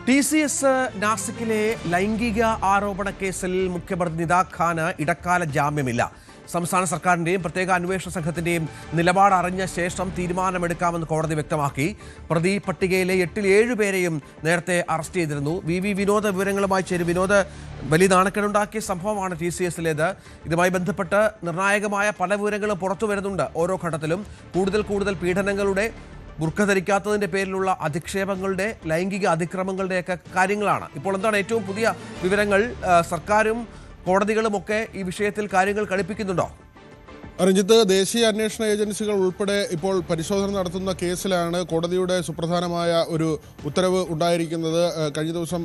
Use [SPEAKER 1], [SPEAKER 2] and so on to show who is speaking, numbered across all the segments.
[SPEAKER 1] TCS നാസിക്കിലെ ലൈംഗിക ആരോപണ കേസിൽ മുഖ്യമന്ത്രി നിദാ ഖാന് ഇടക്കാല ജാമ്യമില്ല. സംസ്ഥാന സർക്കാരിന്റെയും പ്രത്യേക അന്വേഷണ സംഘത്തിന്റെയും നിലപാട് അറിഞ്ഞ ശേഷം തീരുമാനമെടുക്കാമെന്ന് കോടതി വ്യക്തമാക്കി. പ്രതി പട്ടികയിലെ 8-ൽ 7 പേരെയും നേരത്തെ അറസ്റ്റ് ചെയ്തിരുന്നു. വി വിനോദ വിവരങ്ങളുമായി ചേരും. വിനോദ്, വലിയ നാണക്കേടുണ്ടാക്കിയ സംഭവമാണ് TCSലേത്. ഇതുമായി ബന്ധപ്പെട്ട് നിർണായകമായ പല വിവരങ്ങളും പുറത്തു വരുന്നുണ്ട്. ഓരോ ഘട്ടത്തിലും കൂടുതൽ പീഡനങ്ങളുടെ, ബുർക്ക ധരിക്കാത്തതിന്റെ പേരിലുള്ള അധിക്ഷേപങ്ങളുടെ, ലൈംഗിക അതിക്രമങ്ങളുടെയൊക്കെ കാര്യങ്ങളാണ്. ഇപ്പോൾ എന്താണ് ഏറ്റവും പുതിയ വിവരങ്ങൾ? സർക്കാരും കോടതികളുമൊക്കെ ഈ വിഷയത്തിൽ കാര്യങ്ങൾ കളിപ്പിക്കുന്നുണ്ടോ?
[SPEAKER 2] രഞ്ജിത്ത്, ദേശീയ അന്വേഷണ ഏജൻസികൾ ഉൾപ്പെടെ ഇപ്പോൾ പരിശോധന നടത്തുന്ന കേസിലാണ് കോടതിയുടെ സുപ്രധാനമായ ഒരു ഉത്തരവ് ഉണ്ടായിരിക്കുന്നത്. കഴിഞ്ഞ ദിവസം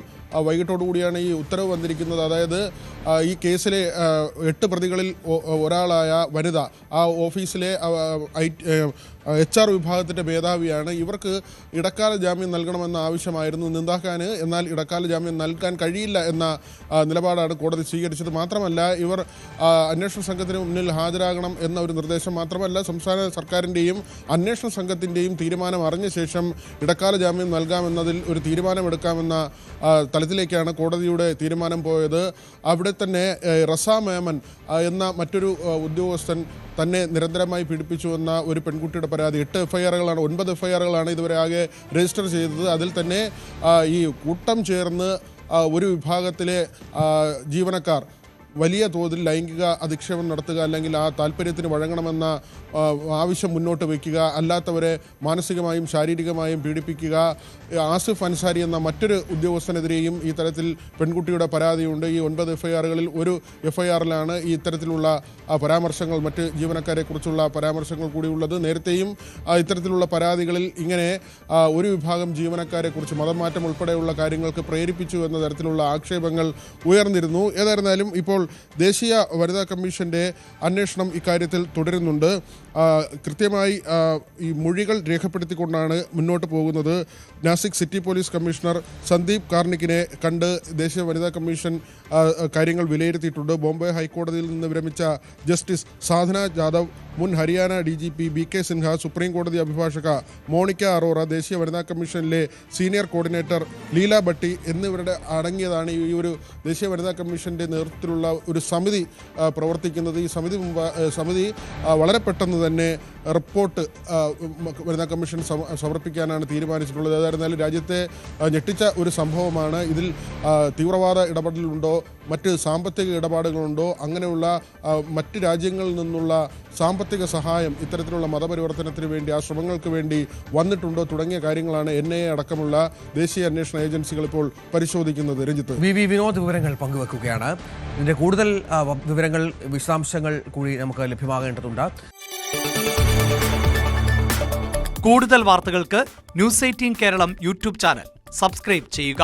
[SPEAKER 2] വൈകിട്ടോടുകൂടിയാണ് ഈ ഉത്തരവ് വന്നിരിക്കുന്നത്. അതായത് ഈ കേസിലെ 8 പ്രതികളിൽ ഒരാളായ വനിത ആ ഓഫീസിലെ HR വിഭാഗത്തിൻ്റെ മേധാവിയാണ്. ഇവർക്ക് ഇടക്കാല ജാമ്യം നൽകണമെന്ന ആവശ്യമായിരുന്നു നിദാ ഖാന്. എന്നാൽ ഇടക്കാല ജാമ്യം നൽകാൻ കഴിയില്ല എന്ന നിലപാടാണ് കോടതി സ്വീകരിച്ചത്. മാത്രമല്ല, ഇവർ അന്വേഷണ സംഘത്തിന് മുന്നിൽ ഹാജരാകണം എന്ന ഒരു നിർദ്ദേശം മാത്രമല്ല, സംസ്ഥാന സർക്കാരിൻ്റെയും അന്വേഷണ സംഘത്തിൻ്റെയും തീരുമാനം അറിഞ്ഞ ശേഷം ഇടക്കാല ജാമ്യം നൽകാമെന്നതിൽ ഒരു തീരുമാനമെടുക്കാമെന്ന തലത്തിലേക്കാണ് കോടതിയുടെ തീരുമാനം പോയത്. അവിടെ തന്നെ റസാ മേമൻ എന്ന മറ്റൊരു ഉദ്യോഗസ്ഥൻ തന്നെ നിരന്തരമായി പീഡിപ്പിച്ചുവെന്ന ഒരു പെൺകുട്ടിയുടെ പരാതി 8 FIRകളാണ് 9 FIRകളാണ് ഇതുവരെ ആകെ രജിസ്റ്റർ ചെയ്തത്. അതിൽ തന്നെ ഈ കൂട്ടം ചേർന്ന് ഒരു വിഭാഗത്തിലെ ജീവനക്കാർ വലിയ തോതിൽ ലൈംഗിക അധിക്ഷേപം നടത്തുക, അല്ലെങ്കിൽ ആ താല്പര്യത്തിന് വഴങ്ങണമെന്ന ആവശ്യം മുന്നോട്ട് വയ്ക്കുക, അല്ലാത്തവരെ മാനസികമായും ശാരീരികമായും പീഡിപ്പിക്കുക. ആസിഫ് അൻസാരി എന്ന മറ്റൊരു ഉദ്യോഗസ്ഥനെതിരെയും ഈ തരത്തിൽ പെൺകുട്ടിയുടെ പരാതിയുണ്ട്. ഈ 9 FIRകളിൽ ഒരു FIRലാണ് ഈ ഇത്തരത്തിലുള്ള പരാമർശങ്ങൾ, മറ്റ് ജീവനക്കാരെക്കുറിച്ചുള്ള പരാമർശങ്ങൾ കൂടിയുള്ളത്. നേരത്തെയും ഇത്തരത്തിലുള്ള പരാതികളിൽ ഇങ്ങനെ ഒരു വിഭാഗം ജീവനക്കാരെക്കുറിച്ച് മതം മാറ്റം ഉൾപ്പെടെയുള്ള കാര്യങ്ങൾക്ക് പ്രേരിപ്പിച്ചു എന്ന തരത്തിലുള്ള ആക്ഷേപങ്ങൾ ഉയർന്നിരുന്നു. ഏതായിരുന്നാലും ഇപ്പോൾ ദേശീയ വനിതാ കമ്മീഷന്റെ അന്വേഷണം ഇക്കാര്യത്തിൽ തുടരുന്നുണ്ട്. കൃത്യമായി ഈ മൊഴികൾ രേഖപ്പെടുത്തിക്കൊണ്ടാണ് മുന്നോട്ട് പോകുന്നത്. Nashik city police commissioner Sandeep കാർണിക്കിനെ കണ്ട് ദേശീയ വനിതാ കമ്മീഷൻ കാര്യങ്ങൾ വിലയിരുത്തിയിട്ടുണ്ട്. ബോംബെ ഹൈക്കോടതിയിൽ നിന്ന് വിരമിച്ച ജസ്റ്റിസ് സാധന ജാദവ്, മുൻ Haryana DGP BK Sinha, supreme കോടതി അഭിഭാഷക മോണിക്ക അറോറ, ദേശീയ വനിതാ കമ്മീഷനിലെ സീനിയർ കോർഡിനേറ്റർ ലീല ഭട്ടി എന്നിവരുടെ അടങ്ങിയതാണ് ഈ ഒരു ദേശീയ വനിതാ കമ്മീഷന്റെ നേതൃത്വത്തിലുള്ള ഒരു സമിതി പ്രവർത്തിക്കുന്നത്. ഈ സമിതി വളരെ പെട്ടെന്ന് തന്നെ റിപ്പോർട്ട് വനിതാ കമ്മീഷൻ സമർപ്പിക്കാനാണ് തീരുമാനിച്ചിട്ടുള്ളത്. ഏതായിരുന്നാലും രാജ്യത്തെ ഞെട്ടിച്ച ഒരു സംഭവമാണ്. ഇതിൽ തീവ്രവാദ ഇടപെടലുണ്ടോ, മറ്റ് സാമ്പത്തിക ഇടപാടുകളുണ്ടോ, അങ്ങനെയുള്ള മറ്റ് രാജ്യങ്ങളിൽ നിന്നുള്ള സാമ്പത്തിക സഹായം ഇത്തരത്തിലുള്ള മതപരിവർത്തനത്തിന് വേണ്ടി, ആ ശ്രമങ്ങൾക്ക് വേണ്ടി വന്നിട്ടുണ്ടോ തുടങ്ങിയ കാര്യങ്ങളാണ് NIA അടക്കമുള്ള ദേശീയ അന്വേഷണ ഏജൻസികൾ ഇപ്പോൾ പരിശോധിക്കുന്നത്. രഞ്ജിത്ത്,
[SPEAKER 1] വി വിനോദ് വിവരങ്ങൾ പങ്കുവെക്കുകയാണ്. ഇതിന്റെ കൂടുതൽ വിവരങ്ങൾ, വിശദാംശങ്ങൾ കൂടി നമുക്ക് ലഭ്യമാകേണ്ടതുണ്ട്.
[SPEAKER 3] കൂടുതൽ വാർത്തകൾക്ക് News 18 Keralam YouTube channel subscribe ചെയ്യുക.